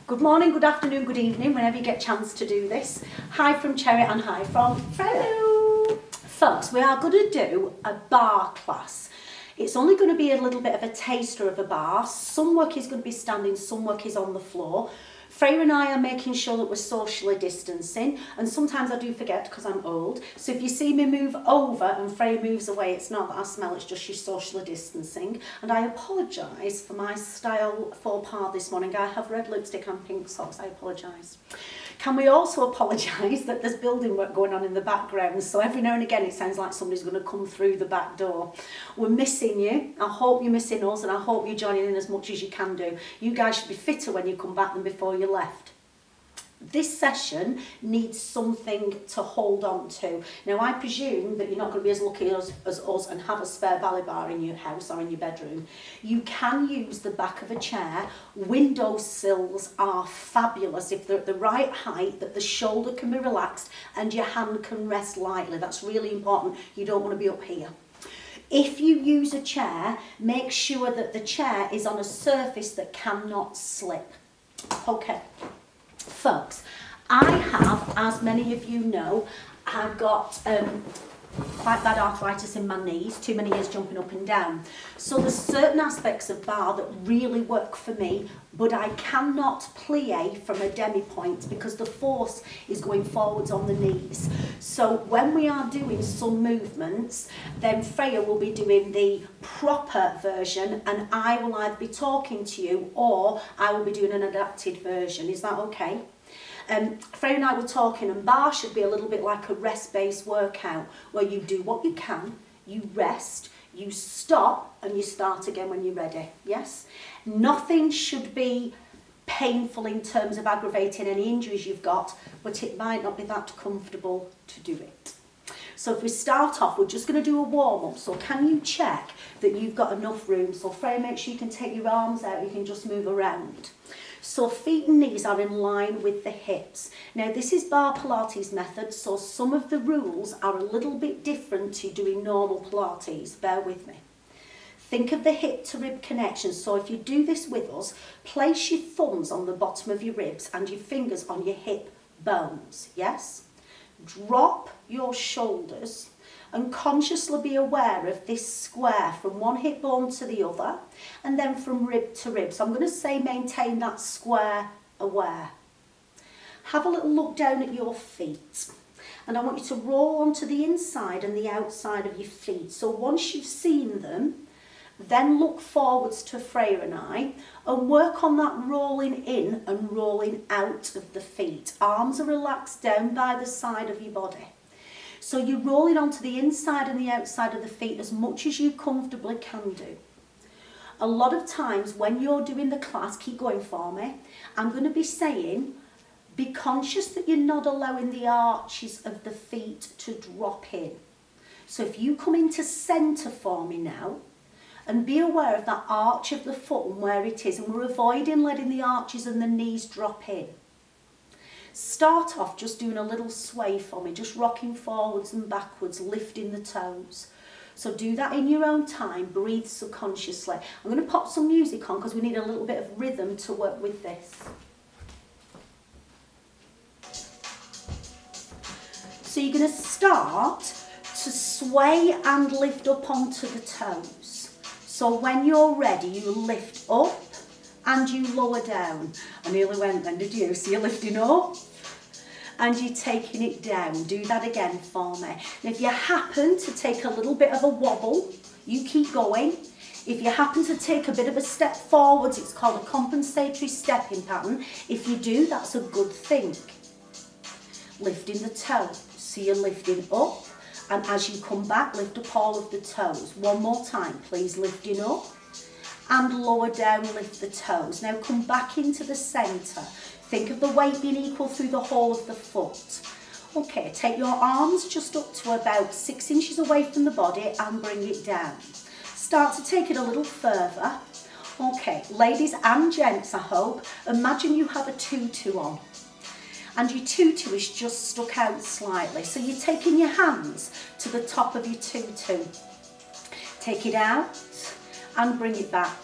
Good morning, good afternoon, good evening, whenever you get a chance to do this. Hi from Cherry and hi from Fredo. Folks, we are going to do a bar class. It's only going to be a little bit of a taster of a bar. Some work is going to be standing, some work is on the floor. Freya and I are making sure that we're socially distancing, and sometimes I do forget because I'm old. So if you see me move over and Freya moves away, it's not that I smell, it's just she's socially distancing. And I apologise for my style faux pas this morning. I have red lipstick and pink socks, I apologise. Can we also apologise that there's building work going on in the background, so every now and again it sounds like somebody's going to come through the back door. We're missing you. I hope you're missing us, and I hope you're joining in as much as you can do. You guys should be fitter when you come back than before you left. This session needs something to hold on to. Now, I presume that you're not going to be as lucky as us and have a spare ballet bar in your house or in your bedroom. You can use the back of a chair. Window sills are fabulous if they're at the right height, that the shoulder can be relaxed and your hand can rest lightly. That's really important. You don't want to be up here. If you use a chair, make sure that the chair is on a surface that cannot slip. Okay. Folks, I have, as many of you know, I've got quite bad arthritis in my knees, too many years jumping up and down. So there's certain aspects of bar that really work for me, but I cannot plie from a demi-point because the force is going forwards on the knees. So when we are doing some movements, then Freya will be doing the proper version and I will either be talking to you or I will be doing an adapted version. Is that okay? Freya and I were talking, and bar should be a little bit like a rest-based workout where you do what you can, you rest, you stop, and you start again when you're ready. Yes? Nothing should be painful in terms of aggravating any injuries you've got, but it might not be that comfortable to do it. So if we start off, we're just going to do a warm-up. So can you check that you've got enough room? So Freya, make sure you can take your arms out, you can just move around. So feet and knees are in line with the hips. Now this is bar Pilates method, so some of the rules are a little bit different to doing normal Pilates. Bear with me. Think of the hip to rib connection. So if you do this with us, place your thumbs on the bottom of your ribs and your fingers on your hip bones. Yes? Drop your shoulders and consciously be aware of this square from one hip bone to the other and then from rib to rib. So I'm going to say maintain that square aware. Have a little look down at your feet and I want you to roll onto the inside and the outside of your feet. So once you've seen them, then look forwards to Freya and I and work on that rolling in and rolling out of the feet. Arms are relaxed down by the side of your body. So you're rolling onto the inside and the outside of the feet as much as you comfortably can do. A lot of times when you're doing the class, keep going for me, I'm going to be saying, be conscious that you're not allowing the arches of the feet to drop in. So if you come into centre for me now, and be aware of that arch of the foot and where it is, and we're avoiding letting the arches and the knees drop in. Start off just doing a little sway for me, just rocking forwards and backwards, lifting the toes. So do that in your own time, breathe subconsciously. I'm going to pop some music on because we need a little bit of rhythm to work with this. So you're going to start to sway and lift up onto the toes. So when you're ready, you lift up and you lower down. I nearly went then, did you? So you're lifting up and you're taking it down. Do that again for me. And if you happen to take a little bit of a wobble, you keep going. If you happen to take a bit of a step forwards, it's called a compensatory stepping pattern. If you do, that's a good thing. Lifting the toe. So you're lifting up, and as you come back, lift up all of the toes. One more time, please. Lifting up and lower down, lift the toes. Now come back into the centre. Think of the weight being equal through the whole of the foot. Okay, take your arms just up to about 6 inches away from the body and bring it down. Start to take it a little further. Okay, ladies and gents, I hope, imagine you have a tutu on. And your tutu is just stuck out slightly. So you're taking your hands to the top of your tutu. Take it out and bring it back.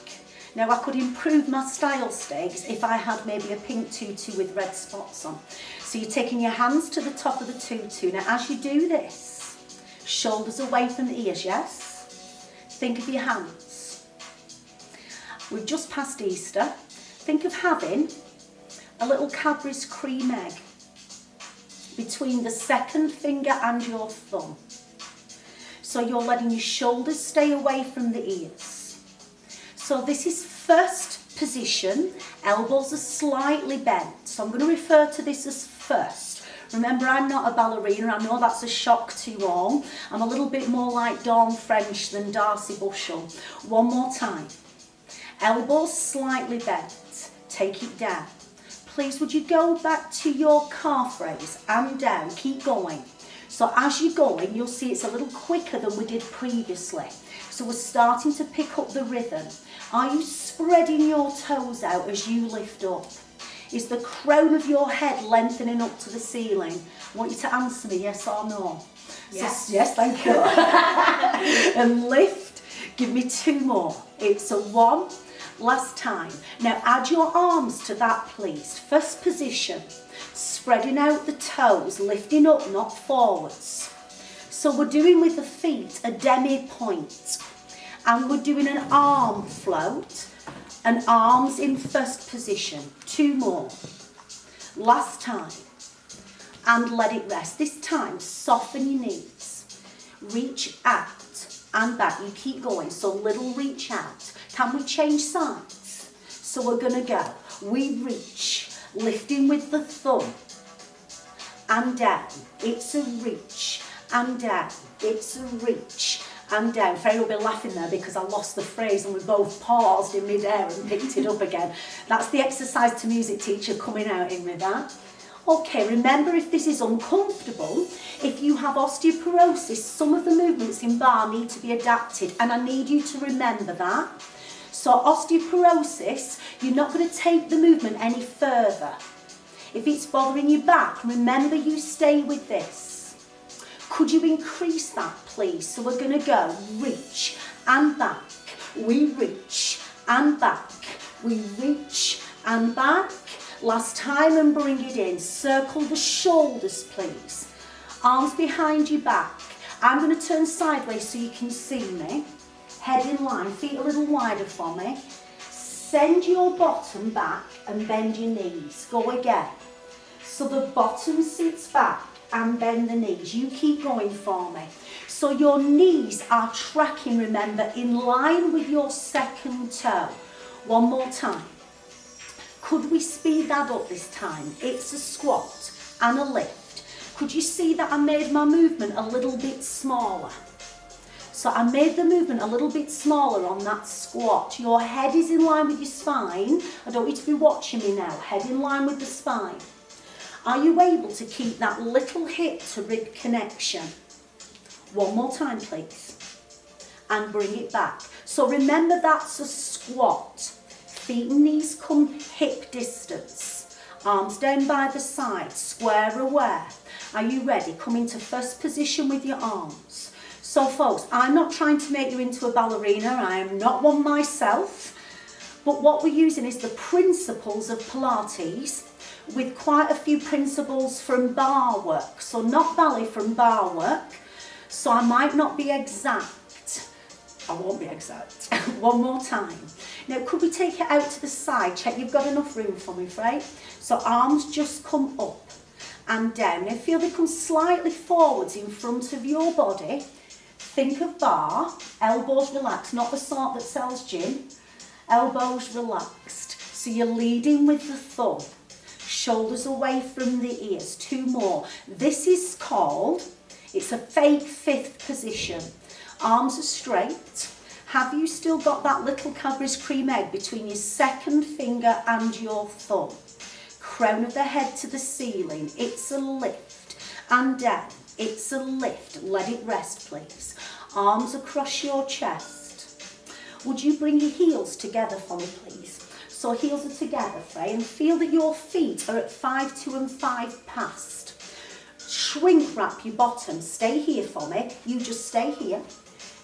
Now I could improve my style stakes if I had maybe a pink tutu with red spots on. So you're taking your hands to the top of the tutu. Now as you do this, shoulders away from the ears, yes? Think of your hands. We've just passed Easter. Think of having a little Cadbury's cream egg between the second finger and your thumb. So you're letting your shoulders stay away from the ears. So this is first position, elbows are slightly bent. So I'm going to refer to this as first. Remember, I'm not a ballerina, I know that's a shock to you all. I'm a little bit more like Dawn French than Darcy Bushell. One more time. Elbows slightly bent, take it down. Please would you go back to your calf raise and down, keep going. So as you're going, you'll see it's a little quicker than we did previously. So we're starting to pick up the rhythm. Are you spreading your toes out as you lift up? Is the crown of your head lengthening up to the ceiling? I want you to answer me yes or no. Yes. So, yes, thank you. And lift, give me 2 more. It's a 1, last time. Now add your arms to that, please. First position. Spreading out the toes, lifting up, not forwards. So we're doing with the feet a demi-point. And we're doing an arm float and arms in first position. 2 more. Last time. And let it rest. This time, soften your knees. Reach out and back. You keep going. So little reach out. Can we change sides? So we're going to go. We reach. Lifting with the thumb and down. It's a reach and down. It's a reach and down. Freya will be laughing there because I lost the phrase and we both paused in mid-air and picked it up again. That's the exercise to music teacher coming out in with that. Okay, remember if this is uncomfortable, if you have osteoporosis, some of the movements in bar need to be adapted and I need you to remember that. So osteoporosis, you're not going to take the movement any further. If it's bothering your back, remember you stay with this. Could you increase that, please? So we're going to go reach and back. We reach and back. We reach and back. Last time and bring it in. Circle the shoulders, please. Arms behind your back. I'm going to turn sideways so you can see me. Head in line, feet a little wider for me. Send your bottom back and bend your knees. Go again. So the bottom sits back and bend the knees. You keep going for me. So your knees are tracking, remember, in line with your second toe. One more time. Could we speed that up this time? It's a squat and a lift. Could you see that I made my movement a little bit smaller? So I made the movement a little bit smaller on that squat. Your head is in line with your spine. I don't want you to be watching me now. Head in line with the spine. Are you able to keep that little hip to rib connection? One more time, please. And bring it back. So remember that's a squat. Feet and knees come hip distance. Arms down by the side, square aware. Are you ready? Come into first position with your arms. So folks, I'm not trying to make you into a ballerina, I am not one myself, but what we're using is the principles of Pilates with quite a few principles from bar work. So not ballet, from bar work. So I might not be exact. I won't be exact. One more time. Now could we take it out to the side? Check you've got enough room for me, right? So arms just come up and down. Now feel they come slightly forwards in front of your body. Think of bar, elbows relaxed, not the sort that sells gin. Elbows relaxed. So you're leading with the thumb. Shoulders away from the ears. 2 more. This is called, it's a fake 5th position. Arms are straight. Have you still got that little Cadbury's cream egg between your second finger and your thumb? Crown of the head to the ceiling. It's a lift. And down. It's a lift. Let it rest, please. Arms across your chest. Would you bring your heels together for me, please? So heels are together, Frey, and feel that your feet are at 5 2 and 5 past. Shrink wrap your bottom. Stay here for me. You just stay here.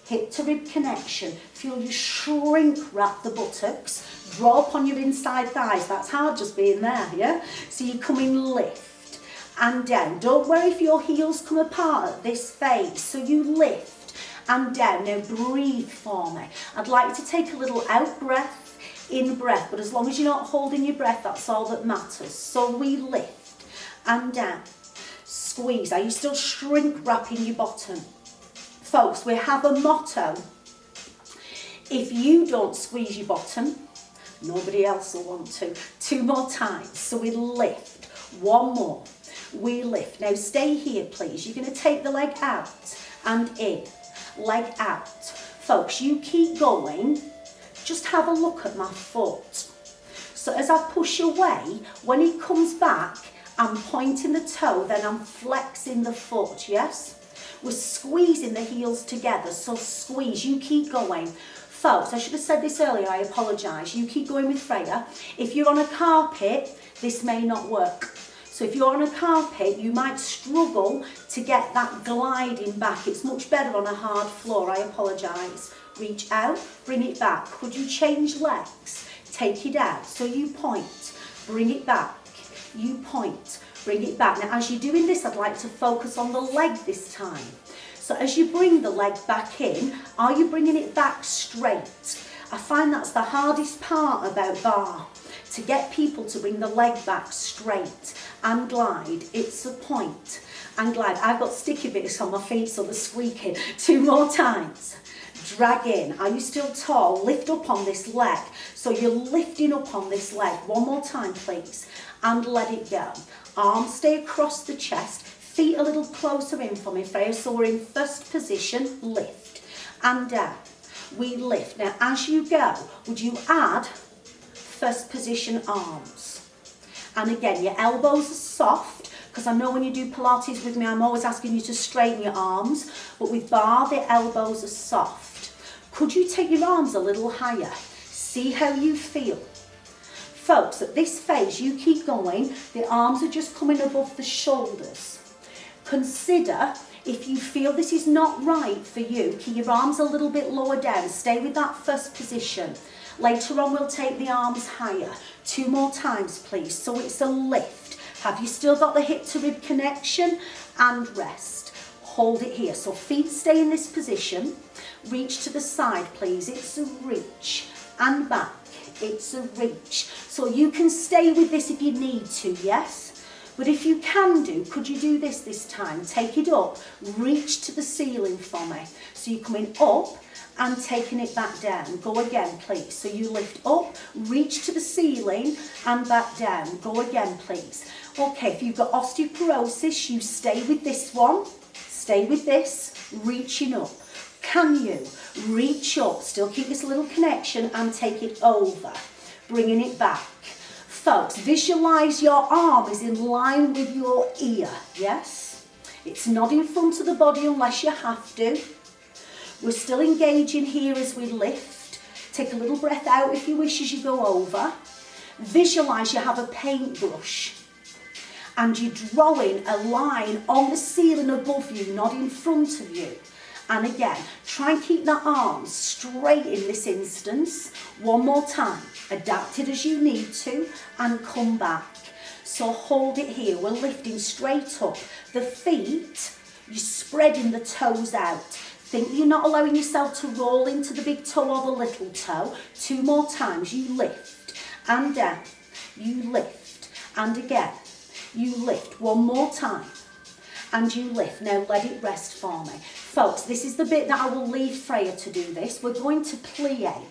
hip to rib connection. Feel you shrink wrap the buttocks, draw up on your inside thighs. That's hard just being there, yeah? So you come in, lift and down. Don't worry if your heels come apart at this phase. So you lift and down. Now breathe for me. I'd like you to take a little out breath, in breath, but as long as you're not holding your breath, that's all that matters. So we lift and down. Squeeze. Are you still shrink wrapping your bottom? Folks, we have a motto. If you don't squeeze your bottom, nobody else will want to. 2 more times. So we lift. 1 more. We lift. Now stay here, please. You're going to take the leg out and in. Leg out. Folks, you keep going. Just have a look at my foot. So as I push away, when it comes back, I'm pointing the toe, then I'm flexing the foot, yes? We're squeezing the heels together, so squeeze, you keep going. Folks, I should have said this earlier, I apologise. You keep going with Freya. If you're on a carpet, this may not work. So if you're on a carpet, you might struggle to get that gliding back. It's much better on a hard floor, I apologise. Reach out, bring it back. Could you change legs? Take it out. So you point, bring it back. You point, bring it back. Now as you're doing this, I'd like to focus on the leg this time. So as you bring the leg back in, are you bringing it back straight? I find that's the hardest part about barre, to get people to bring the leg back straight and glide. It's a point and glide. I've got sticky bits on my feet, so they're squeaking. 2 more times. Drag in. Are you still tall? Lift up on this leg. So you're lifting up on this leg. 1 more time, please. And let it go. Arms stay across the chest. Feet a little closer in for me, Freya. So we're in first position. Lift and down. We lift. Now, as you go, would you add first position arms? And again, your elbows are soft, because I know when you do Pilates with me, I'm always asking you to straighten your arms, but with barre, the elbows are soft. Could you take your arms a little higher? See how you feel. Folks, at this phase, you keep going. The arms are just coming above the shoulders. Consider, if you feel this is not right for you, keep your arms a little bit lower down. Stay with that first position. Later on, we'll take the arms higher. 2 more times, please. So it's a lift. Have you still got the hip to rib connection? And rest. Hold it here. So feet stay in this position. Reach to the side, please. It's a reach. And back. It's a reach. So you can stay with this if you need to, yes? But if you can do, could you do this time? Take it up. Reach to the ceiling for me. So you're coming up and taking it back down. Go again, please. So you lift up, reach to the ceiling and back down. Go again, please. Okay, if you've got osteoporosis, you stay with this one. Stay with this, reaching up. Can you reach up, still keep this little connection and take it over, bringing it back. Folks, visualise your arm is in line with your ear, yes? It's not in front of the body unless you have to. We're still engaging here as we lift. Take a little breath out if you wish as you go over. Visualise you have a paintbrush and you're drawing a line on the ceiling above you, not in front of you. And again, try and keep that arm straight in this instance. 1 more time. Adapt it as you need to and come back. So hold it here. We're lifting straight up. The feet, you're spreading the toes out. Think you're not allowing yourself to roll into the big toe or the little toe. 2 more times. You lift and down. You lift and again. You lift. 1 more time. And you lift. Now let it rest for me. Folks, this is the bit that I will leave Freya to do this. We're going to plie.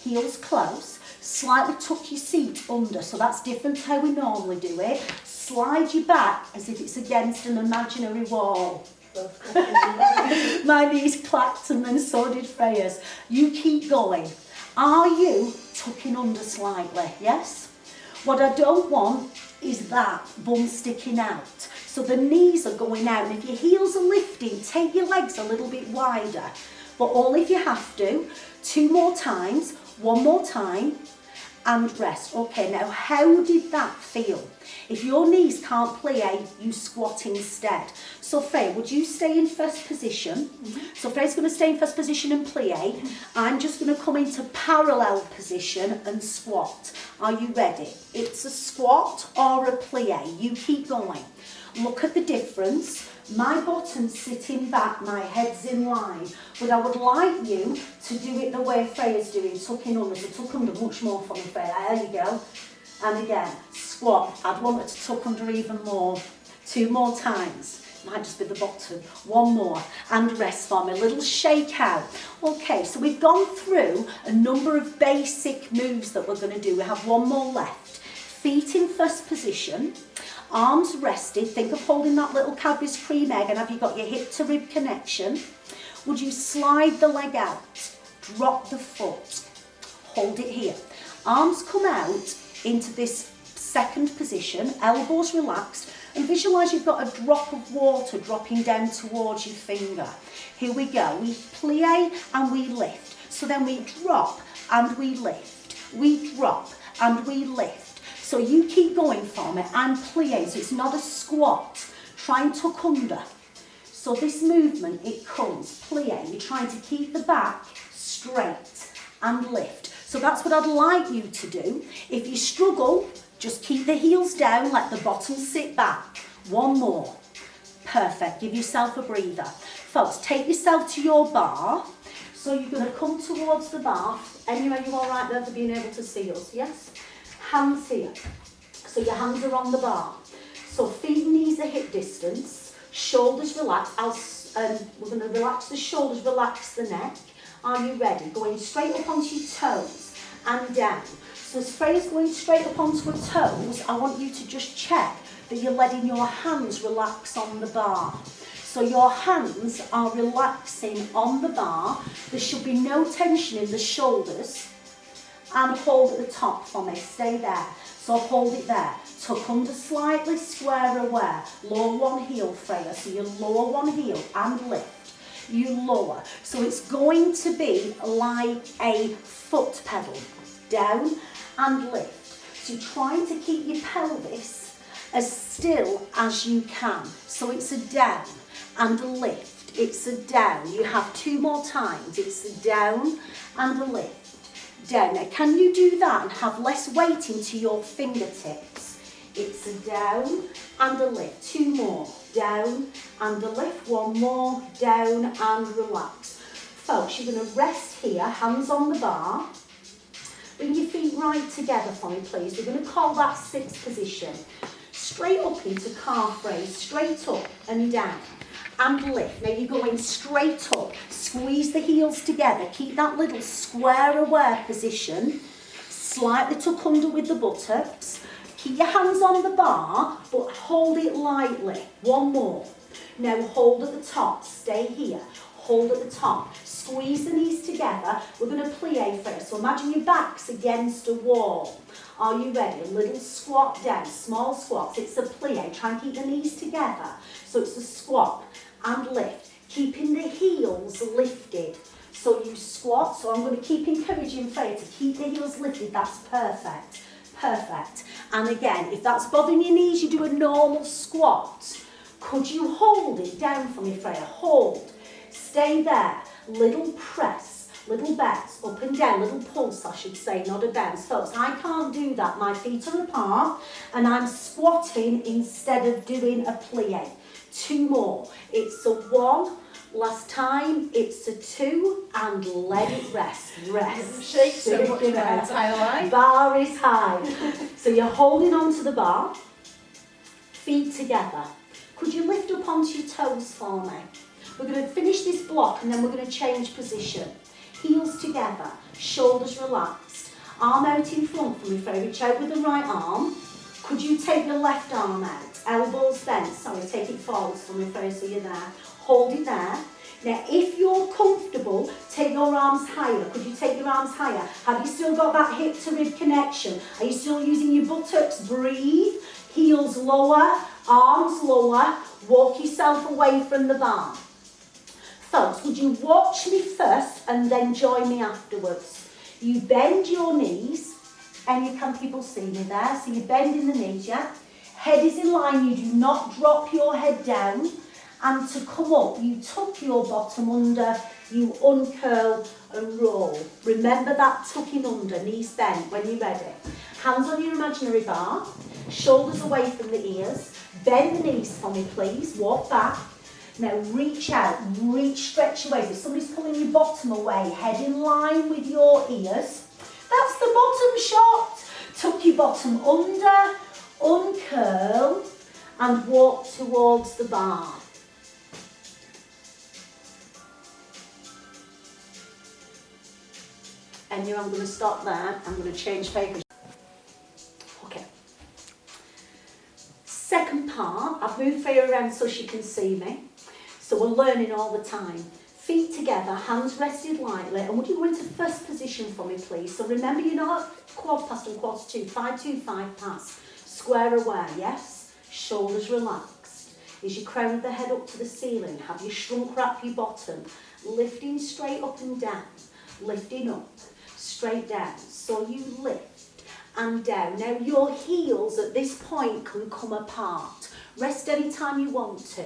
Heels close. Slightly tuck your seat under. So that's different to how we normally do it. Slide your back as if it's against an imaginary wall. My knees clacked and then so did Freya's. You keep going. Are you tucking under slightly? Yes? What I don't want is that bum sticking out. So the knees are going out, and if your heels are lifting, take your legs a little bit wider. But all if you have to. 2 more times. 1 more time. and rest. Okay, now how did that feel? If your knees can't plie, you squat instead. So Freya, would you stay in first position? So Freya's going to stay in first position and plie. I'm just going to come into parallel position and squat. Are you ready? It's a squat or a plie. You keep going. Look at the difference. My bottom's sitting back, my head's in line. But I would like you to do it the way Freya's doing, tucking under. So tuck under much more for me, Freya. There you go. And again, squat. I'd want her to tuck under even more. 2 more times. Might just be the bottom. 1 more. And rest for me. A little shake out. Okay, so we've gone through a number of basic moves that we're going to do. We have 1 more left. Feet in first position. Arms rested. Think of holding that little Cadbury's cream egg, and have you got your hip to rib connection? Would you slide the leg out? Drop the foot. Hold it here. Arms come out into this second position, elbows relaxed, and visualise you've got a drop of water dropping down towards your finger. Here we go. We plie and we lift. So then we drop and we lift. We drop and we lift. So you keep going for me. I'm plié, so it's not a squat. Try and tuck under. So this movement, it comes plié. You're trying to keep the back straight and lift. So that's what I'd like you to do. If you struggle, just keep the heels down, let the bottom sit back. 1 more. Perfect. Give yourself a breather. Folks, take yourself to your bar. So you're going to come towards the bar. Anyway, you all right there for being able to see us? Yes? Hands here. So your hands are on the bar. So feet and knees are hip distance. Shoulders relaxed. We're going to relax the shoulders, relax the neck. Are you ready? Going straight up onto your toes and down. So as Freya's going straight up onto her toes, I want you to just check that you're letting your hands relax on the bar. So your hands are relaxing on the bar. There should be no tension in the shoulders. And hold at the top for me. Stay there. So hold it there. Tuck under slightly, square away. Lower one heel, Freya. So you lower one heel and lift. You lower. So it's going to be like a foot pedal. Down and lift. So you're trying to keep your pelvis as still as you can. So it's a down and a lift. It's a down. You have 2 more times. It's a down and a lift. Down. Now, can you do that and have less weight into your fingertips? It's a down and a lift. 2 more. Down and a lift. 1 more. Down and relax. Folks, you're going to rest here, hands on the bar. Bring your feet right together for me, please. We're going to call that 6th position. Straight up into calf raise. Straight up and down. And lift. Now you're going straight up. Squeeze the heels together. Keep that little square aware position. Slightly tuck under with the buttocks. Keep your hands on the bar, but hold it lightly. 1 more. Now hold at the top. Stay here. Hold at the top. Squeeze the knees together. We're going to plie first. So imagine your back's against a wall. Are you ready? A little squat down. Small squats. It's a plie. Try and keep the knees together. So it's a squat and lift, keeping the heels lifted. So you squat, so I'm going to keep encouraging Freya to keep the heels lifted. That's perfect. Perfect. And again, if that's bothering your knees, you do a normal squat. Could you hold it down for me, Freya? Hold. Stay there. Little press, little bounce, up and down, little pulse, I should say, not a bounce. Folks, I can't do that. My feet are apart and I'm squatting instead of doing a plie. 2 more. It's a 1. Last time. It's a 2. And let it rest. Rest. Shake so much now. It's high. Bar is high. So you're holding onto the bar. Feet together. Could you lift up onto your toes for me? We're going to finish this block and then we're going to change position. Heels together. Shoulders relaxed. Arm out in front for me, Freya. Reach out with the right arm. Could you take the left arm out? Elbows bent. Sorry, take it forwards for me, Freya, so you're there. Hold it there. Now, if you're comfortable, take your arms higher. Could you take your arms higher? Have you still got that hip to rib connection? Are you still using your buttocks? Breathe. Heels lower, arms lower. Walk yourself away from the bar. Folks, would you watch me first and then join me afterwards? You bend your knees Any can people see me there? So you're bending the knees, yeah? Head is in line, you do not drop your head down. And to come up, you tuck your bottom under, you uncurl and roll. Remember that tucking under, knees bent when you're ready. Hands on your imaginary bar, shoulders away from the ears. Bend the knees for me, please. Walk back. Now reach out, stretch away. So if somebody's pulling your bottom away, head in line with your ears. That's the bottom shot. Tuck your bottom under, uncurl, and walk towards the bar. And I'm going to stop there. I'm going to change focus. Okay. Second part, I've moved Freya around so she can see me. So we're learning all the time. Feet together, hands rested lightly. And would you go into first position for me, please? So remember, you're not quad pass and quad 2, 5-2-5 pass. Square away, yes? Shoulders relaxed. Is you crown the head up to the ceiling? Have you shrunk wrap your bottom? Lifting straight up and down. Lifting up, straight down. So you lift and down. Now your heels at this point can come apart. Rest any time you want to.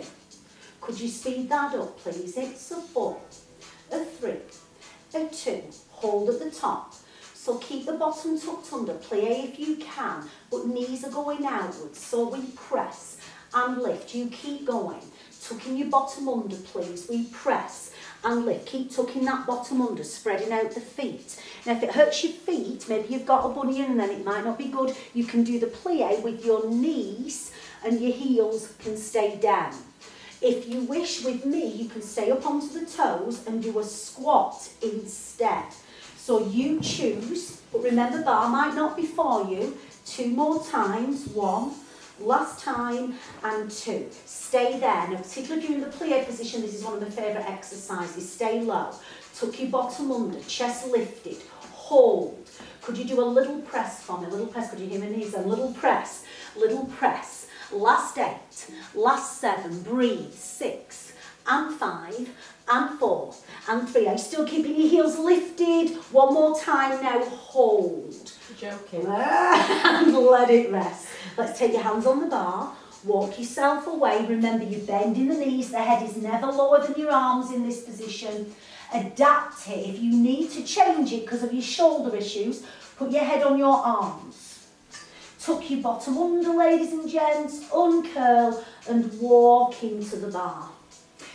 Could you speed that up, please? It's a 4, a 3, a 2. Hold at the top. So keep the bottom tucked under. Plie if you can, but knees are going outwards. So we press and lift. You keep going. Tucking your bottom under, please. We press and lift. Keep tucking that bottom under, spreading out the feet. Now, if it hurts your feet, maybe you've got a bunion and then it might not be good. You can do the plie with your knees and your heels can stay down. If you wish, with me, you can stay up onto the toes and do a squat instead. So you choose, but remember, bar might not be for you. 2 more times. 1, last time, and 2. Stay there. Now, particularly during the plie position, this is one of my favourite exercises. Stay low. Tuck your bottom under, chest lifted. Hold. Could you do a little press for me? A little press. Could you hear my knees? A little press. Little press. Last 8, last 7, breathe, 6, and 5, and 4, and 3. Are you still keeping your heels lifted? 1 more time now, hold. Joking. And let it rest. Let's take your hands on the bar, walk yourself away. Remember, you're bending the knees, the head is never lower than your arms in this position. Adapt it. If you need to change it because of your shoulder issues, put your head on your arms. Tuck your bottom under, ladies and gents, uncurl and walk into the bar.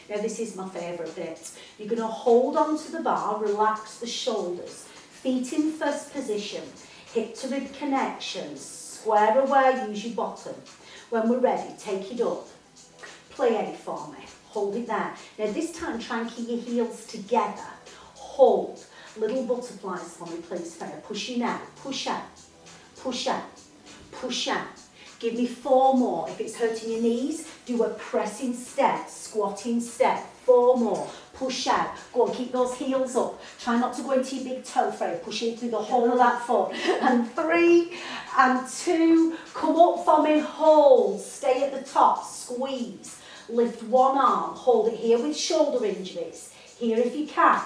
Now this is my favourite bit. You're going to hold onto the bar, relax the shoulders, feet in first position, hip to rib connections, square away, use your bottom. When we're ready, take it up, plie for me, hold it there. Now this time try and keep your heels together, hold, little butterflies for me please, Freya, pushing out, push out, push out. Push out. Give me 4 more. If it's hurting your knees, do a pressing step, squatting step. 4 more. Push out. Go on, keep those heels up. Try not to go into your big toe, Freya. Push it through the whole of that foot. And 3 and 2. Come up for me. Hold. Stay at the top. Squeeze. Lift one arm. Hold it here with shoulder injuries. Here if you can.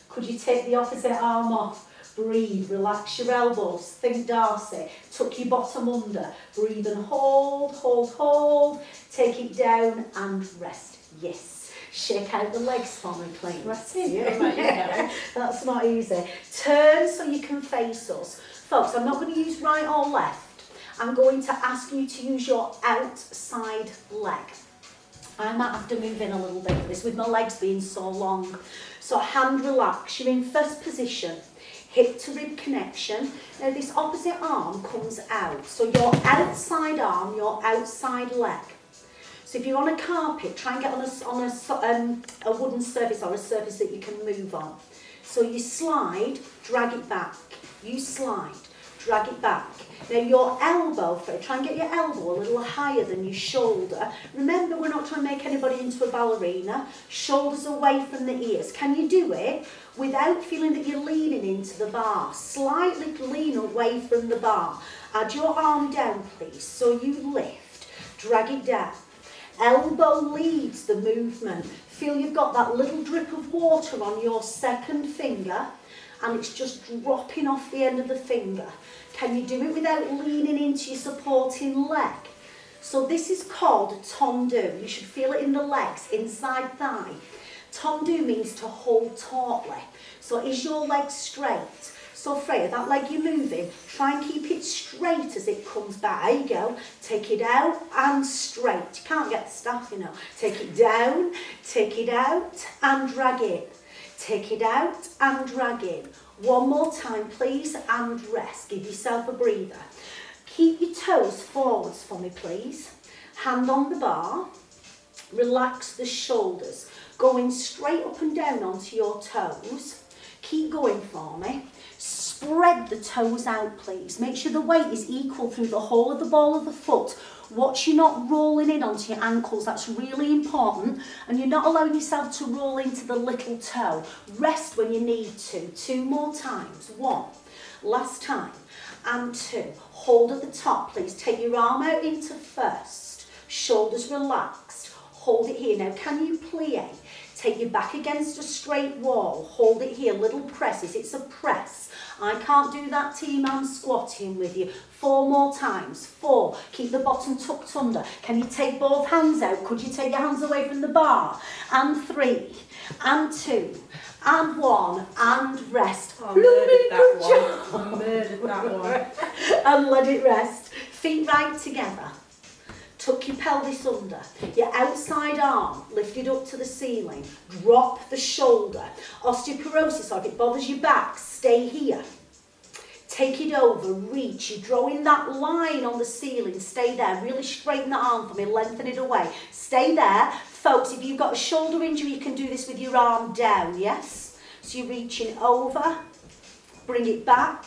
Could you take the opposite arm off? Breathe, relax your elbows, think Darcy, tuck your bottom under, breathe and hold, hold, hold, take it down and rest. Yes. Shake out the legs for me, please. Resting. Yeah. That's not easy. Turn so you can face us. Folks, I'm not going to use right or left. I'm going to ask you to use your outside leg. I might have to move in a little bit for this with my legs being so long. So hand relax, you're in first position. Hip to rib connection. Now this opposite arm comes out. So your outside arm, your outside leg. So if you're on a carpet, try and get on a wooden surface or a surface that you can move on. So you slide, drag it back. You slide, drag it back. Now your elbow, try and get your elbow a little higher than your shoulder. Remember, we're not trying to make anybody into a ballerina. Shoulders away from the ears. Can you do it without feeling that you're leaning into the bar? Slightly lean away from the bar. Add your arm down, please. So you lift, drag it down. Elbow leads the movement. Feel you've got that little drip of water on your second finger. and it's just dropping off the end of the finger. Can you do it without leaning into your supporting leg? So this is called tendu. You should feel it in the legs, inside thigh. Tendu means to hold tautly. So is your leg straight? So Freya, that leg you're moving, try and keep it straight as it comes back. There you go. Take it out and straight. You can't get the staff, you know. Take it down, take it out and drag in. Take it out and drag in. One more time, please, and rest. Give yourself a breather. Keep your toes forwards for me, please. Hand on the bar. Relax the shoulders. Going straight up and down onto your toes. Keep going for me. Spread the toes out, please. Make sure the weight is equal through the whole of the ball of the foot. Watch you not rolling in onto your ankles. That's really important. And you're not allowing yourself to roll into the little toe. Rest when you need to. 2 more times. 1. Last time. And 2. Hold at the top, please. Take your arm out into first. Shoulders relaxed. Hold it here. Now, can you plie? Take your back against a straight wall. Hold it here. Little presses. It's a press. I can't do that team. I'm squatting with you. 4 more times. 4. Keep the bottom tucked under. Can you take both hands out? Could you take your hands away from the bar? And 3. And 2. And 1. And rest. Oh, murdered that one. And let it rest. Feet right together. Tuck your pelvis under. Your outside arm lifted up to the ceiling. Drop the shoulder. Osteoporosis, or if it bothers your back, stay here. Take it over, reach. You're drawing that line on the ceiling. Stay there. Really straighten the arm for me. Lengthen it away. Stay there. Folks, if you've got a shoulder injury, you can do this with your arm down, yes? So you're reaching over. Bring it back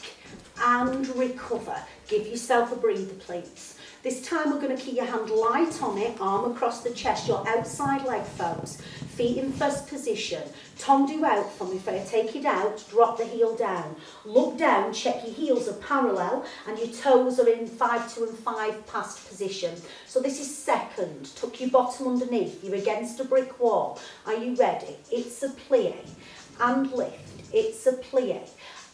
and recover. Give yourself a breather, please. This time we're going to keep your hand light on it, arm across the chest, your outside leg, folks. Feet in first position. Tendu out for me, Freya. Take it out, drop the heel down. Look down, check your heels are parallel and your toes are in 5-2 and 5 past position. So this is second. Tuck your bottom underneath. You're against a brick wall. Are you ready? It's a plie and lift. It's a plie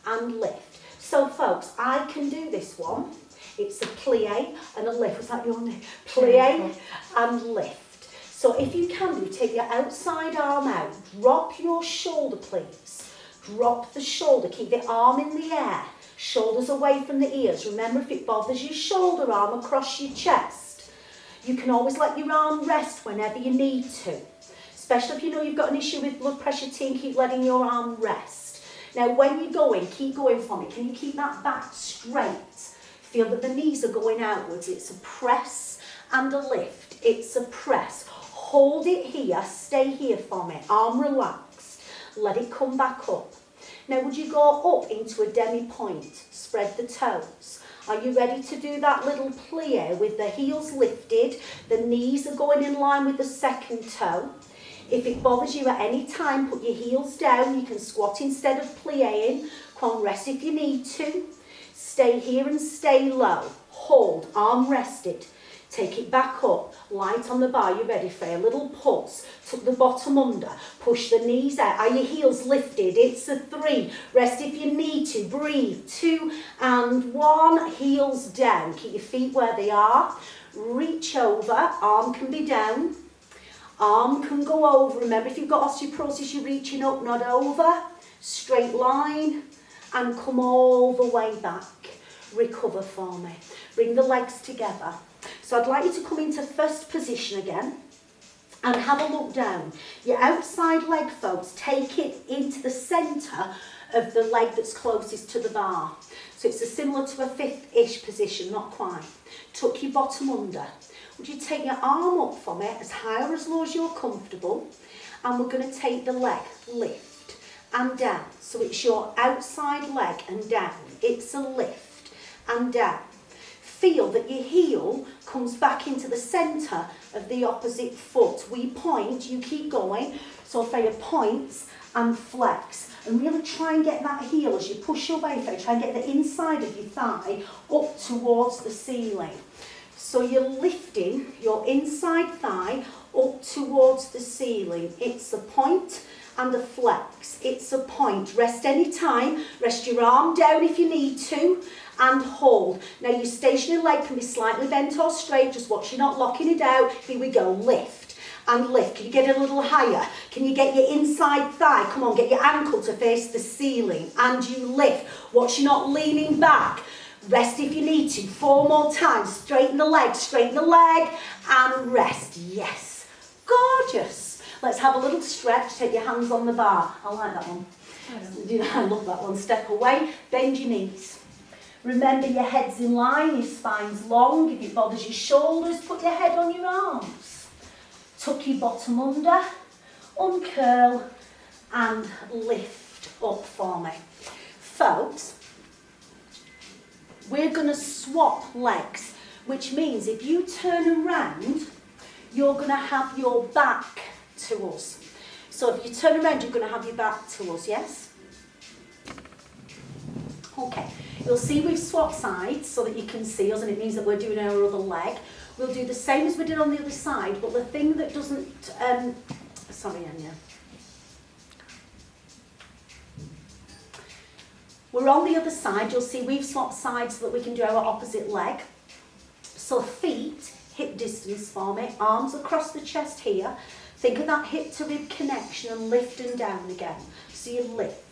and lift. So folks, I can do this one. It's a plie and a lift. Was that your name? Plie and lift. So if you can do, take your outside arm out. Drop your shoulder, please. Drop the shoulder. Keep the arm in the air. Shoulders away from the ears. Remember, if it bothers your shoulder arm across your chest, you can always let your arm rest whenever you need to. Especially if you know you've got an issue with blood pressure, keep letting your arm rest. Now, when you're going, keep going for me. Can you keep that back straight? Feel that the knees are going outwards. It's a press and a lift. It's a press. Hold it here. Stay here for me. Arm relaxed. Let it come back up. Now, would you go up into a demi-point? Spread the toes. Are you ready to do that little plie with the heels lifted? The knees are going in line with the second toe. If it bothers you at any time, put your heels down. You can squat instead of plieing. Come on, rest if you need to. Stay here and stay low. Hold, arm rested. Take it back up. Light on the bar. You ready for a little pulse? Tuck the bottom under. Push the knees out. Are your heels lifted? It's a 3. Rest if you need to. Breathe. 2 and 1. Heels down. Keep your feet where they are. Reach over. Arm can be down. Arm can go over. Remember, if you've got osteoporosis, you're reaching up, not over. Straight line. And come all the way back. Recover for me. Bring the legs together. So I'd like you to come into first position again and have a look down. Your outside leg, folks, take it into the centre of the leg that's closest to the bar. So it's similar to a 5th-ish position, not quite. Tuck your bottom under. Would you take your arm up for me as high or as low as you're comfortable? And we're going to take the leg, lift and down. So it's your outside leg and down. It's a lift and down. Feel that your heel comes back into the centre of the opposite foot. We point, you keep going. So Freya points and flex. And really try and get that heel as you push away, Freya. Try and get the inside of your thigh up towards the ceiling. So you're lifting your inside thigh up towards the ceiling. It's a point and a flex. It's a point. Rest any time. Rest your arm down if you need to and hold. Now your stationary leg can be slightly bent or straight. Just watch you're not locking it out. Here we go. Lift and lift. Can you get a little higher? Can you get your inside thigh? Come on, get your ankle to face the ceiling and you lift. Watch you're not leaning back. Rest if you need to. 4 more times. Straighten the leg and rest. Yes. Gorgeous. Let's have a little stretch. Take your hands on the bar. I like that one. I love that one. Step away. Bend your knees. Remember your head's in line, your spine's long. If it bothers your shoulders, put your head on your arms. Tuck your bottom under, uncurl and lift up for me. Folks, we're going to swap legs, which means if you turn around, you're going to have your back to us. So if you turn around, you're going to have your back to us, yes? Okay, you'll see we've swapped sides so that you can see us, and it means that we're doing our other leg. We'll do the same as we did on the other side, but the thing that doesn't, sorry Anya. We're on the other side, you'll see we've swapped sides so that we can do our opposite leg. So feet, hip distance for me, arms across the chest here. Think of that hip to rib connection and lift and down again. So you lift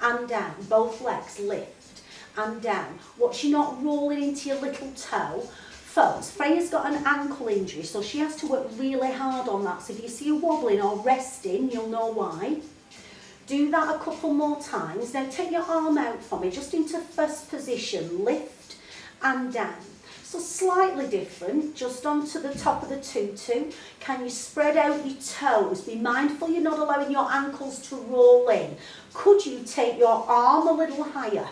and down, both legs lift and down. Watch you not rolling into your little toe. Folks, Freya's got an ankle injury, so she has to work really hard on that. So if you see her wobbling or resting, you'll know why. Do that a couple more times. Now take your arm out for me, just into first position, lift and down. So slightly different, just onto the top of the tutu. Can you spread out your toes? Be mindful you're not allowing your ankles to roll in. Could you take your arm a little higher?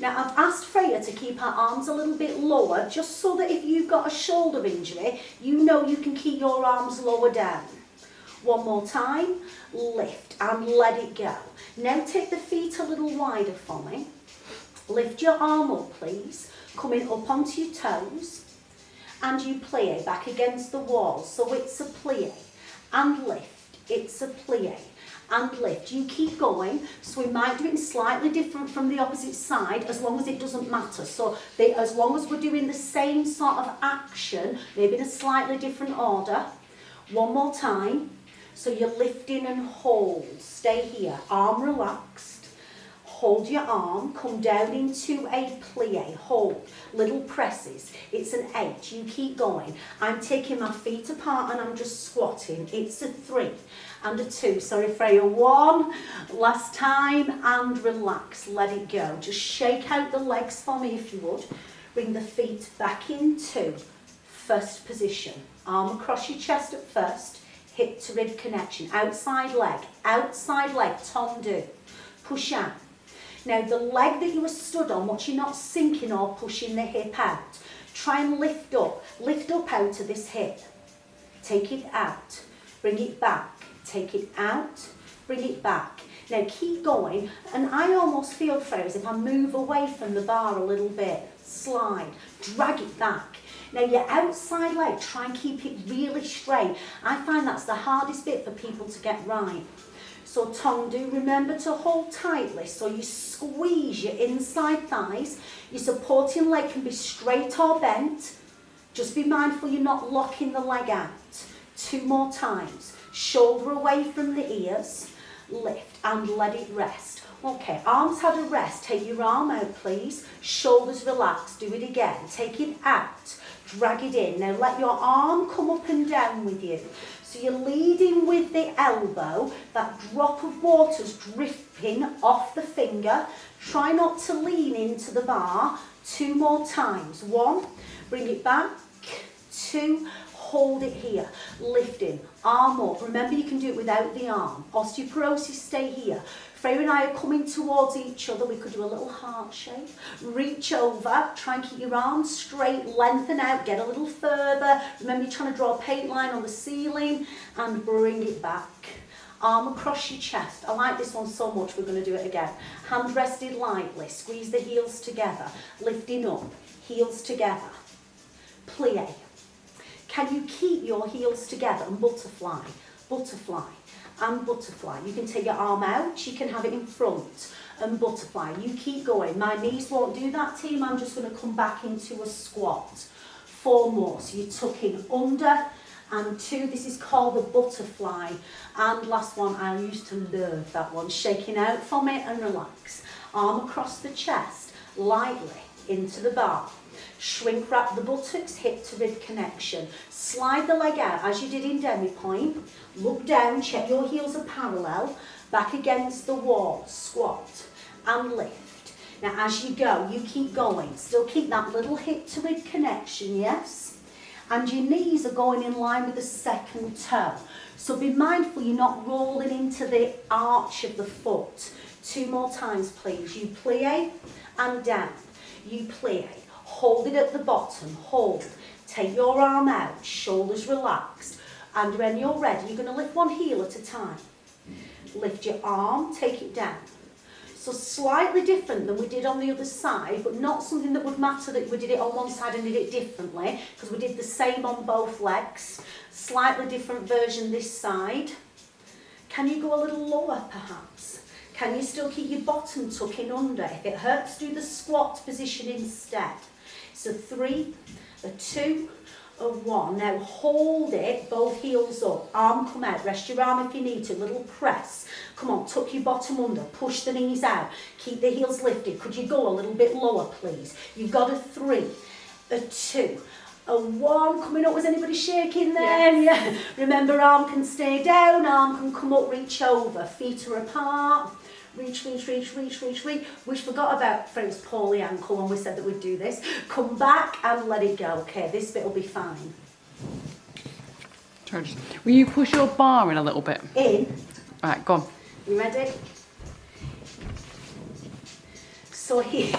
Now I've asked Freya to keep her arms a little bit lower, just so that if you've got a shoulder injury, you know you can keep your arms lower down. One more time, lift and let it go. Now take the feet a little wider for me. Lift your arm up, please. Coming up onto your toes. And you plie back against the wall. So it's a plie and lift. It's a plie and lift. You keep going. So we might do it slightly different from the opposite side, as long as it doesn't matter. So as long as we're doing the same sort of action, maybe in a slightly different order. One more time. So you're lifting and hold. Stay here. Arm relaxed. Hold your arm. Come down into a plie. Hold. Little presses. It's an 8. You keep going. I'm taking my feet apart and I'm just squatting. It's a 3 and a 2. Sorry, Freya. 1. Last time. And relax. Let it go. Just shake out the legs for me if you would. Bring the feet back into first position. Arm across your chest at first. Hip to rib connection, outside leg, tendu, push out. Now the leg that you were stood on, watch you not sinking or pushing the hip out. Try and lift up out of this hip. Take it out, bring it back, take it out, bring it back. Now keep going, and I almost feel, Freya, as if I move away from the bar a little bit, slide, drag it back. Now your outside leg, try and keep it really straight. I find that's the hardest bit for people to get right. So tendu, remember to hold tightly. So you squeeze your inside thighs. Your supporting leg can be straight or bent. Just be mindful you're not locking the leg out. 2 more times. Shoulder away from the ears. Lift and let it rest. Okay, arms had a rest. Take your arm out, please. Shoulders relaxed. Do it again. Take it out. Drag it in. Now let your arm come up and down with you. So you're leading with the elbow. That drop of water's dripping off the finger. Try not to lean into the bar. 2 more times. 1. Bring it back. 2. Hold it here. Lifting. Arm up. Remember you can do it without the arm. Osteoporosis, stay here. Freya and I are coming towards each other. We could do a little heart shape. Reach over. Try and keep your arms straight. Lengthen out. Get a little further. Remember you're trying to draw a paint line on the ceiling. And bring it back. Arm across your chest. I like this one so much. We're going to do it again. Hand rested lightly. Squeeze the heels together. Lifting up. Heels together. Plie. Can you keep your heels together and butterfly? Butterfly. and butterfly. You can take your arm out, you can have it in front and butterfly. You keep going. My knees won't do that, team. I'm just going to come back into a squat. 4 more. So you're tucking under and 2. This is called the butterfly. And last one, I used to love that one. Shaking out from it and relax. Arm across the chest, lightly into the bar. Shrink wrap the buttocks, hip to rib connection. Slide the leg out as you did in demi point. Look down, check your heels are parallel. Back against the wall, squat and lift. Now as you go, you keep going. Still keep that little hip to rib connection, yes? And your knees are going in line with the second toe. So be mindful you're not rolling into the arch of the foot. 2 more times, please. You plie and down. You plie. Hold it at the bottom. Hold. Take your arm out. Shoulders relaxed. And when you're ready, you're going to lift one heel at a time. Lift your arm. Take it down. So slightly different than we did on the other side, but not something that would matter that we did it on one side and did it differently, because we did the same on both legs. Slightly different version this side. Can you go a little lower, perhaps? Can you still keep your bottom tucking under? If it hurts, do the squat position instead. So 3, a 2, a 1. Now hold it, both heels up. Arm come out. Rest your arm if you need to. Little press. Come on, tuck your bottom under. Push the knees out. Keep the heels lifted. Could you go a little bit lower, please? You've got a 3, a 2, a 1. Coming up, was anybody shaking there? Yes. Yeah. Remember, arm can stay down, arm can come up, reach over. Feet are apart. Reach, reach, reach, reach, reach, reach. We forgot about Frank's poorly ankle when we said that we'd do this. Come back and let it go. Okay, this bit will be fine. George, will you push your bar in a little bit? In. Right, go on. You ready? So here.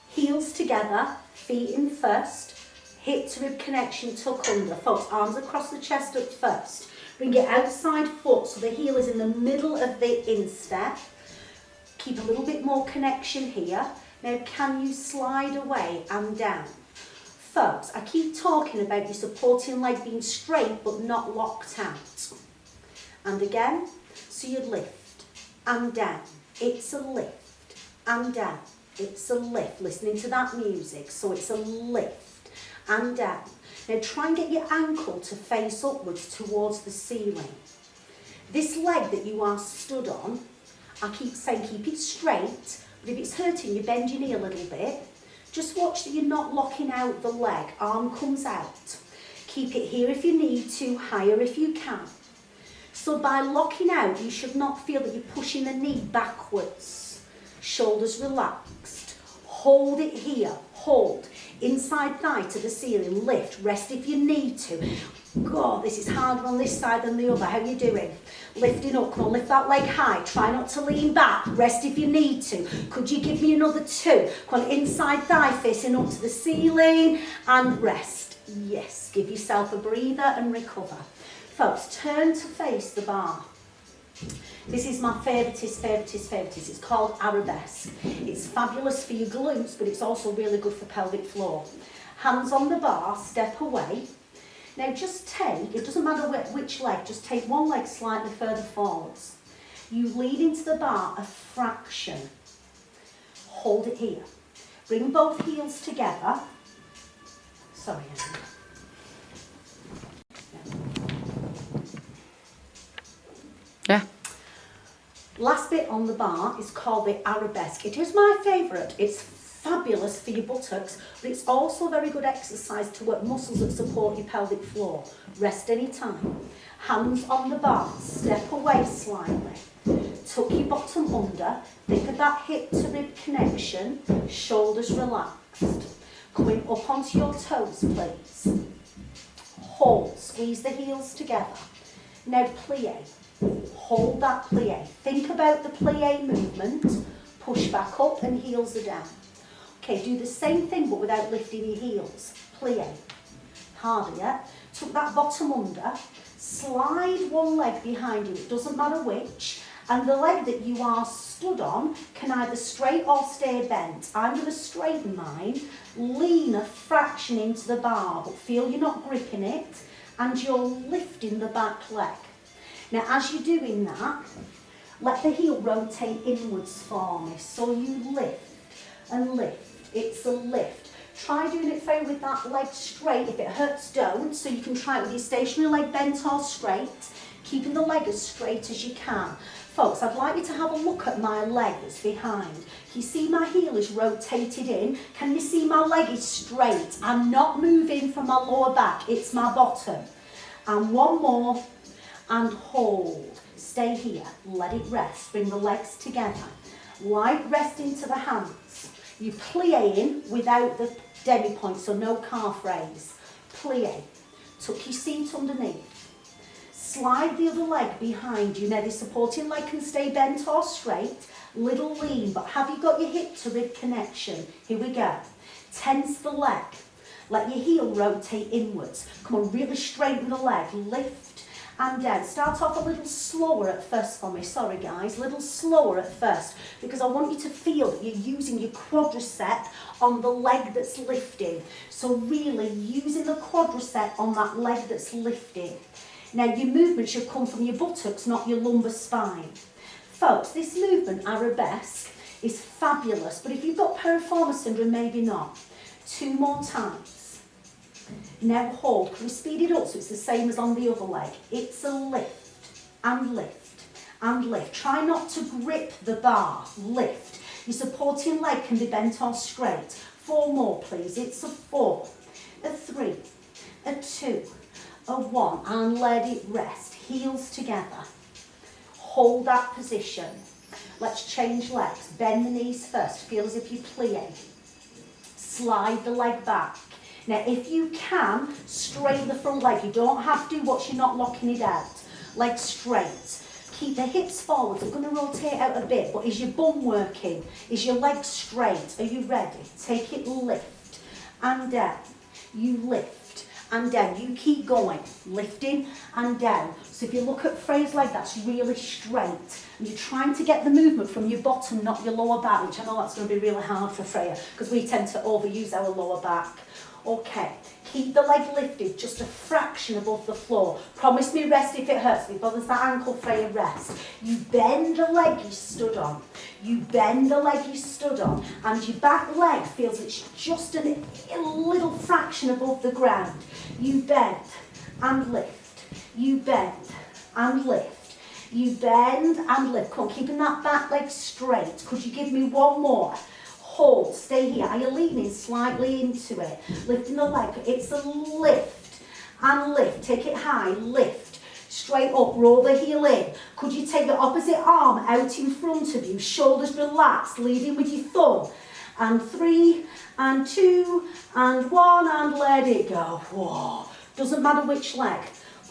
Heels together, feet in first. Hip to rib connection, tuck under. Folks, arms across the chest up first. Bring your outside foot so the heel is in the middle of the instep. Keep a little bit more connection here. Now can you slide away and down? Folks, I keep talking about your supporting leg being straight but not locked out. And again, so you lift and down. It's a lift and down. It's a lift. Listening to that music, so it's a lift and down. Now try and get your ankle to face upwards towards the ceiling. This leg that you are stood on, I keep saying keep it straight, but if it's hurting you, bend your knee a little bit. Just watch that you're not locking out the leg. Arm comes out. Keep it here if you need to, higher if you can. So by locking out, you should not feel that you're pushing the knee backwards. Shoulders relaxed. Hold it here. Hold. Inside thigh to the ceiling, lift, rest if you need to. God, this is harder on this side than the other. How are you doing? Lifting up, come on, lift that leg high. Try not to lean back, rest if you need to. Could you give me another 2? Come on, inside thigh facing up to the ceiling and rest. Yes, give yourself a breather and recover. Folks, turn to face the bar. This is my favoritist. It's called arabesque. It's fabulous for your glutes, but it's also really good for pelvic floor. Hands on the bar, step away. Now just take, it doesn't matter which leg, just take one leg slightly further forwards. You lean into the bar a fraction. Hold it here. Bring both heels together. Sorry, Anna. Yeah. Last bit on the bar is called the arabesque. It is my favourite. It's fabulous for your buttocks, but it's also a very good exercise to work muscles that support your pelvic floor. Rest any time. Hands on the bar, step away slightly. Tuck your bottom under. Think of that hip to rib connection. Shoulders relaxed. Coming up onto your toes, please. Hold. Squeeze the heels together. Now plie. Hold that plie. Think about the plie movement. Push back up and heels are down. Okay, do the same thing but without lifting your heels. Plie. Harder, yeah? Tuck that bottom under. Slide one leg behind you. It doesn't matter which. And the leg that you are stood on can either straight or stay bent. I'm going to straighten mine. Lean a fraction into the bar, but feel you're not gripping it. and you're lifting the back leg. Now as you're doing that, let the heel rotate inwards for me. So you lift and lift. It's a lift. Try doing it through with that leg straight. If it hurts, don't. So you can try it with your stationary leg bent or straight, keeping the leg as straight as you can. Folks, I'd like you to have a look at my leg that's behind. Can you see my heel is rotated in? Can you see my leg is straight? I'm not moving from my lower back, it's my bottom. And one more, and hold. Stay here, let it rest. Bring the legs together. Light rest into the hands. You plie in without the demi-point, so no calf raise. Plie. Tuck your seat underneath. Slide the other leg behind you. Now the supporting leg can stay bent or straight. Little lean, but have you got your hip to rib connection? Here we go. Tense the leg. Let your heel rotate inwards. Come on, really straighten the leg. Lift and down. Start off a little slower at first for me. Sorry guys, a little slower at first, because I want you to feel that you're using your quadricep on the leg that's lifting. So really using the quadricep on that leg that's lifting. Now your movement should come from your buttocks, not your lumbar spine. Folks, this movement, arabesque, is fabulous, but if you've got piriformis syndrome, maybe not. 2 more times. Now hold. Can we speed it up so it's the same as on the other leg? It's a lift and lift and lift. Try not to grip the bar. Lift. Your supporting leg can be bent or straight. 4 more, please. It's a 4, a 3, a 2, a 1, and let it rest. Heels together. Hold that position. Let's change legs. Bend the knees first. Feel as if you plie. Slide the leg back. Now, if you can, straighten the front leg. You don't have to watch you're not locking it out. Leg straight. Keep the hips forward. I'm going to rotate out a bit, but is your bum working? Is your leg straight? Are you ready? Take it, lift and down. You lift and down. You keep going, lifting and down. So if you look at Freya's leg, that's really straight. And you're trying to get the movement from your bottom, not your lower back, which I know that's going to be really hard for Freya, because we tend to overuse our lower back. Okay, keep the leg lifted just a fraction above the floor. Promise me rest if it hurts. If it bothers that ankle, Freya, rest. You bend the leg you stood on. You bend the leg you stood on, and your back leg feels it's just a little fraction above the ground. You bend and lift. You bend and lift. You bend and lift. Come on, keeping that back leg straight. Could you give me one more? Hold, stay here. Are you leaning slightly into it? Lifting the leg. It's a lift and lift. Take it high, lift. Straight up, roll the heel in. Could you take the opposite arm out in front of you? Shoulders relaxed, leading with your thumb. And 3, and 2, and 1, and let it go. Whoa. Doesn't matter which leg.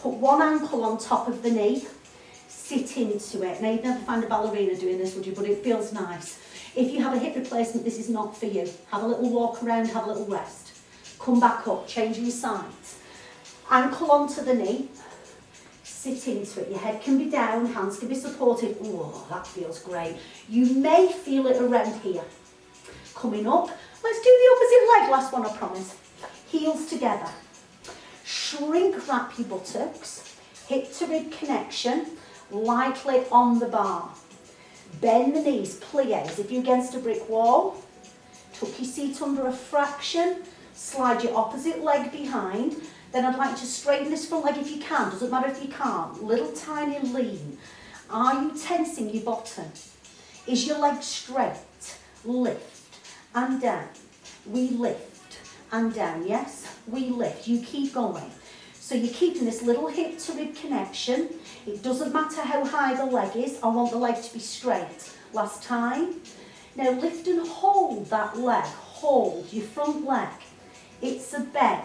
Put one ankle on top of the knee. Sit into it. Now, you'd never find a ballerina doing this, would you? But it feels nice. If you have a hip replacement, this is not for you. Have a little walk around, have a little rest. Come back up, change your sides. Ankle onto the knee. Sit into it. Your head can be down, hands can be supported. Oh, that feels great. You may feel it around here. Coming up. Let's do the opposite leg, last one I promise. Heels together. Shrink wrap your buttocks. Hip to rib connection. Lightly on the bar. Bend the knees, plie as if you're against a brick wall. Tuck your seat under a fraction. Slide your opposite leg behind. Then I'd like you to straighten this front leg if you can. Doesn't matter if you can't. Little tiny lean. Are you tensing your bottom? Is your leg straight? Lift and down. We lift and down, yes? We lift. You keep going. So you're keeping this little hip to rib connection. It doesn't matter how high the leg is. I want the leg to be straight. Last time. Now lift and hold that leg. Hold your front leg. It's a bend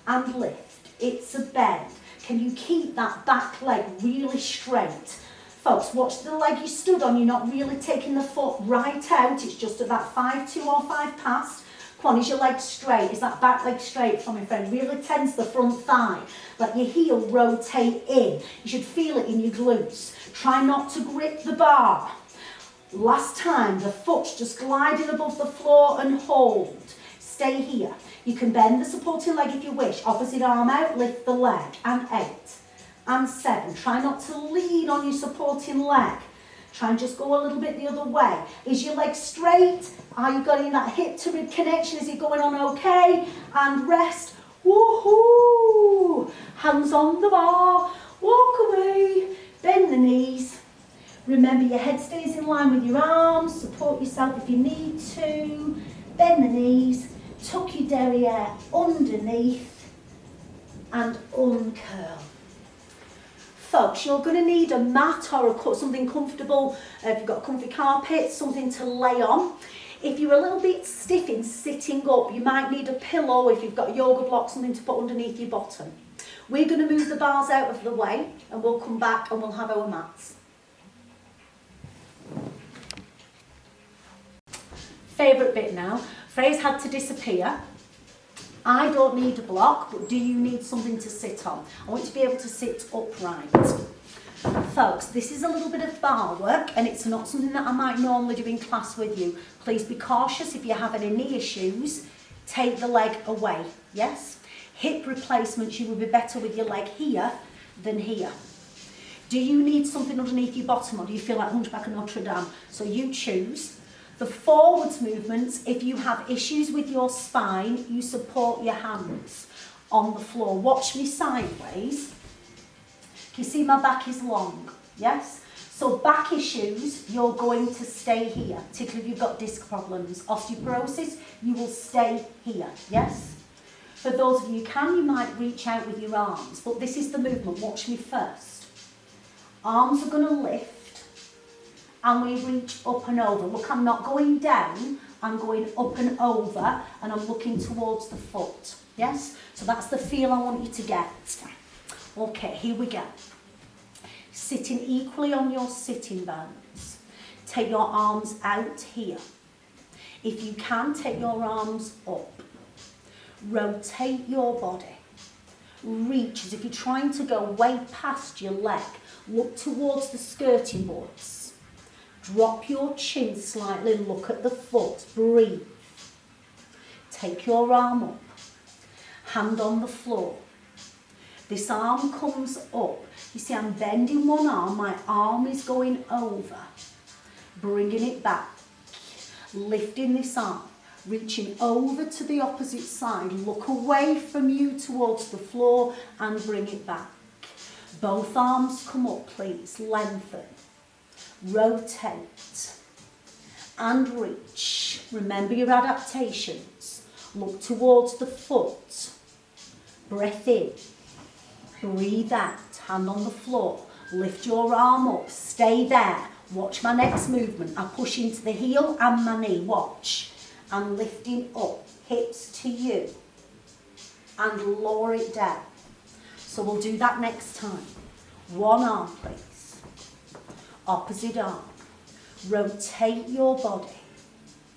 and lift. It's a bend. Can you keep that back leg really straight? Folks, watch the leg you stood on. You're not really taking the foot right out. It's just about 5-2 or 5 past. Come on, is your leg straight? Is that back leg straight for me, friend? Really tense the front thigh. Let your heel rotate in. You should feel it in your glutes. Try not to grip the bar. Last time, the foot's just gliding above the floor and hold. stay here. You can bend the supporting leg if you wish. Opposite arm out, lift the leg. And 8 and 7. Try not to lean on your supporting leg. Try and just go a little bit the other way. Is your leg straight? Are you getting that hip to rib connection? Is it going on okay? And rest. Woohoo! Hands on the bar. Walk away. Bend the knees. Remember your head stays in line with your arms. Support yourself if you need to. Bend the knees. Tuck your derriere underneath. And uncurl. Folks, you're going to need a mat or something comfortable. If you've got a comfy carpet, something to lay on. If you're a little bit stiff in sitting up, you might need a pillow if you've got a yoga block, something to put underneath your bottom. We're going to move the bars out of the way and we'll come back and we'll have our mats. Favourite bit now. Freya's had to disappear. I don't need a block, but do you need something to sit on? I want you to be able to sit upright. Folks, this is a little bit of bar work and it's not something that I might normally do in class with you. Please be cautious if you're having any knee issues. Take the leg away, yes? Hip replacements, you will be better with your leg here than here. Do you need something underneath your bottom or do you feel like Hunchback of Notre Dame? So you choose. The forwards movements, if you have issues with your spine, you support your hands on the floor. Watch me sideways. Can you see my back is long? Yes? So back issues, you're going to stay here, particularly if you've got disc problems. Osteoporosis, you will stay here. Yes? For those of you who can, you might reach out with your arms, but this is the movement. Watch me first. Arms are going to lift. And we reach up and over. Look, I'm not going down, I'm going up and over, and I'm looking towards the foot. Yes? So that's the feel I want you to get. Okay, here we go. Sitting equally on your sitting bones. Take your arms out here. If you can, take your arms up. Rotate your body. Reach as if you're trying to go way past your leg. Look towards the skirting boards. Drop your chin slightly, look at the foot, breathe. Take your arm up, hand on the floor. This arm comes up. You see, I'm bending one arm, my arm is going over. Bringing it back, lifting this arm, reaching over to the opposite side. Look away from you towards the floor and bring it back. Both arms come up, please, lengthen. Rotate and reach. Remember your adaptations. Look towards the foot. Breath in. Breathe out. Hand on the floor. Lift your arm up. Stay there. Watch my next movement. I push into the heel and my knee. Watch. And lifting up. Hips to you. And lower it down. So we'll do that next time. One arm, please. Opposite arm. Rotate your body.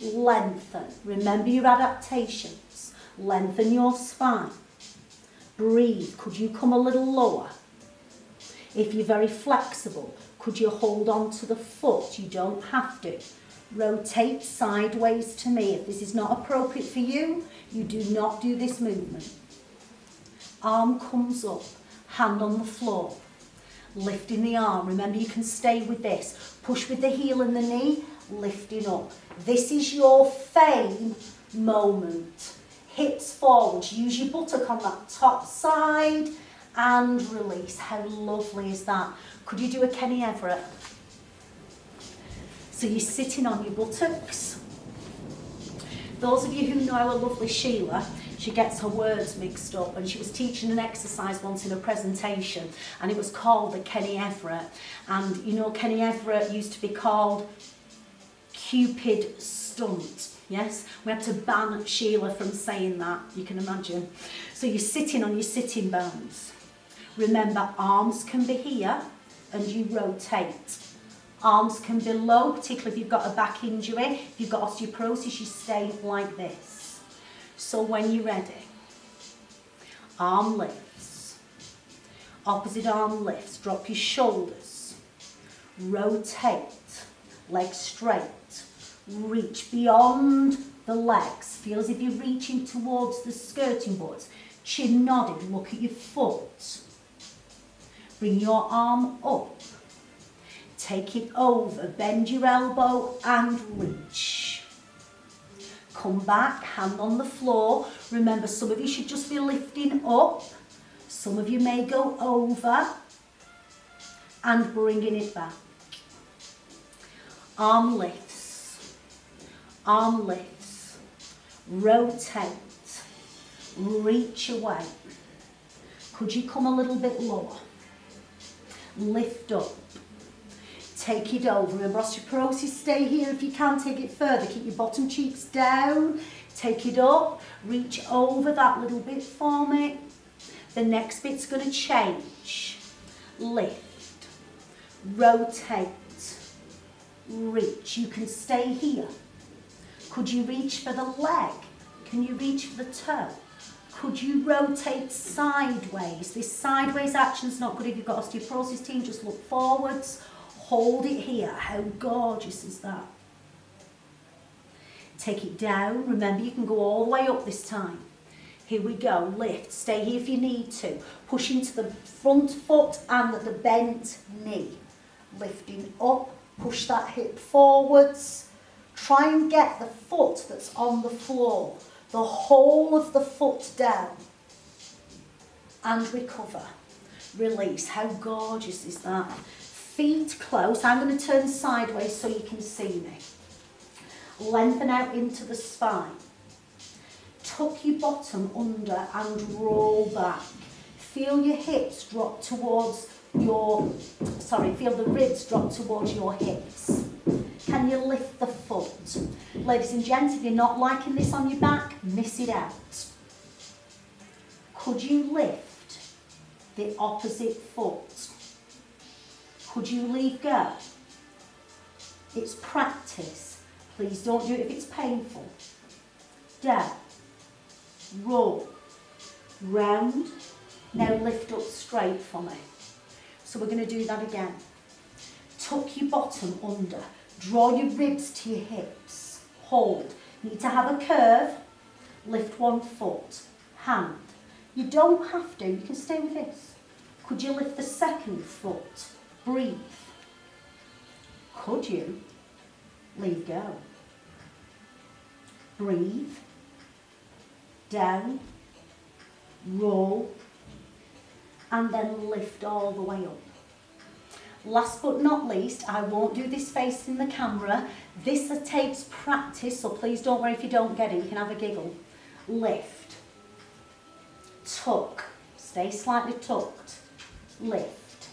Lengthen. Remember your adaptations. Lengthen your spine. Breathe. Could you come a little lower? If you're very flexible, could you hold on to the foot? You don't have to. Rotate sideways to me. If this is not appropriate for you, you do not do this movement. Arm comes up. Hand on the floor. Lifting the arm. Remember, you can stay with this. Push with the heel and the knee, lifting up. This is your fame moment. Hips forwards. Use your buttock on that top side and release. How lovely is that? Could you do a Kenny Everett? So you're sitting on your buttocks. Those of you who know our lovely Sheila, she gets her words mixed up, and she was teaching an exercise once in a presentation and it was called the Kenny Everett. And you know, Kenny Everett used to be called Cupid Stunt. Yes, we had to ban Sheila from saying that, you can imagine. So you're sitting on your sitting bones. Remember, arms can be here and you rotate. Arms can be low, particularly if you've got a back injury. If you've got osteoporosis, you stay like this. So when you're ready, arm lifts, opposite arm lifts, drop your shoulders, rotate, legs straight, reach beyond the legs. Feel as if you're reaching towards the skirting boards. Chin nodded, look at your foot. Bring your arm up. Take it over, bend your elbow and reach. Come back, hand on the floor. Remember, some of you should just be lifting up. Some of you may go over and bringing it back. Arm lifts, rotate, reach away. Could you come a little bit lower? Lift up. Take it over. Remember, osteoporosis, stay here if you can, take it further. Keep your bottom cheeks down. Take it up. Reach over that little bit for me. The next bit's going to change. Lift. Rotate. Reach. You can stay here. Could you reach for the leg? Can you reach for the toe? Could you rotate sideways? This sideways action's not good if you've got osteoporosis, team. Just look forwards. Hold it here. How gorgeous is that? Take it down. Remember, you can go all the way up this time. Here we go. Lift. Stay here if you need to. Push into the front foot and the bent knee. Lifting up. Push that hip forwards. Try and get the foot that's on the floor. The whole of the foot down. And recover. Release. How gorgeous is that? Feet close. I'm going to turn sideways so you can see me. Lengthen out into the spine. Tuck your bottom under and roll back. Feel your hips drop towards feel the ribs drop towards your hips. Can you lift the foot? Ladies and gents, if you're not liking this on your back, miss it out. Could you lift the opposite foot? Could you leave go? It's practice. Please don't do it if it's painful. Down. Roll. Round. Now lift up straight for me. So we're going to do that again. Tuck your bottom under. Draw your ribs to your hips. Hold. Need to have a curve. Lift one foot. Hand. You don't have to. You can stay with this. Could you lift the second foot? Breathe. Could you leave go? Breathe. Down. Roll. And then lift all the way up. Last but not least, I won't do this facing the camera. This takes practice, so please don't worry if you don't get it. You can have a giggle. Lift. Tuck. Stay slightly tucked. Lift.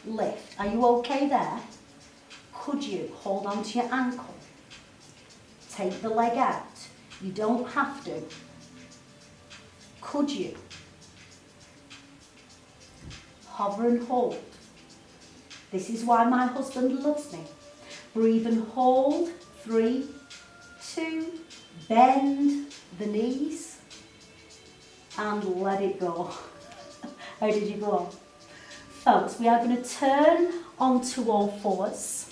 Lift. Are you okay there? Could you hold on to your ankle? Take the leg out. You don't have to. Could you? Hover and hold. This is why my husband loves me. Breathe and hold. 3, 2, bend the knees and let it go. How did you go on? Folks, we are going to turn onto all fours.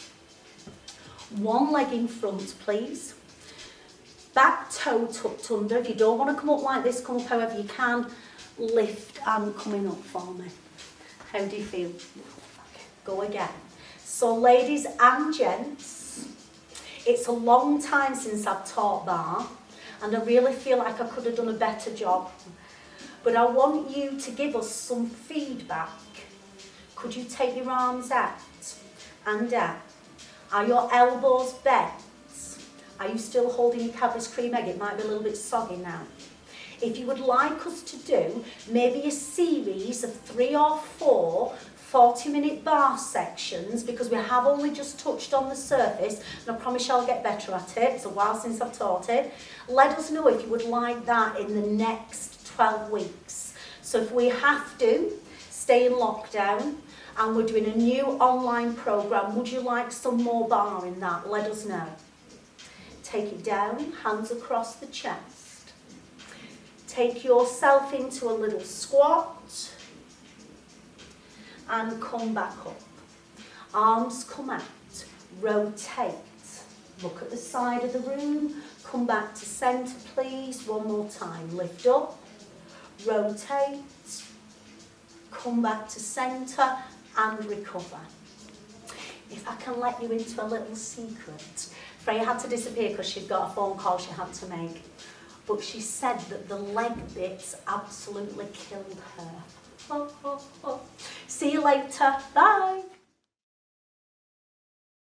One leg in front, please. Back toe tucked under. If you don't want to come up like this, come up however you can. Lift and coming up for me. How do you feel? Go again. So ladies and gents, it's a long time since I've taught Barre, and I really feel like I could have done a better job. But I want you to give us some feedback. Could you take your arms out and down? Are your elbows bent? Are you still holding your Cadbury's cream egg? It might be a little bit soggy now. If you would like us to do maybe a series of 3 or 4 40-minute Barre sections, because we have only just touched on the surface, and I promise you I'll get better at it. It's a while since I've taught it. Let us know if you would like that in the next 12 weeks. So if we have to stay in lockdown and we're doing a new online program, would you like some more Barre in that? Let us know. Take it down, hands across the chest. Take yourself into a little squat and come back up. Arms come out, rotate, Look at the side of the room. Come back to centre, please. One more time. Lift up. Rotate. Come back to centre and recover. If I can let you into a little secret. Freya had to disappear because she'd got a phone call she had to make. But she said that the leg bits absolutely killed her. See you later. Bye.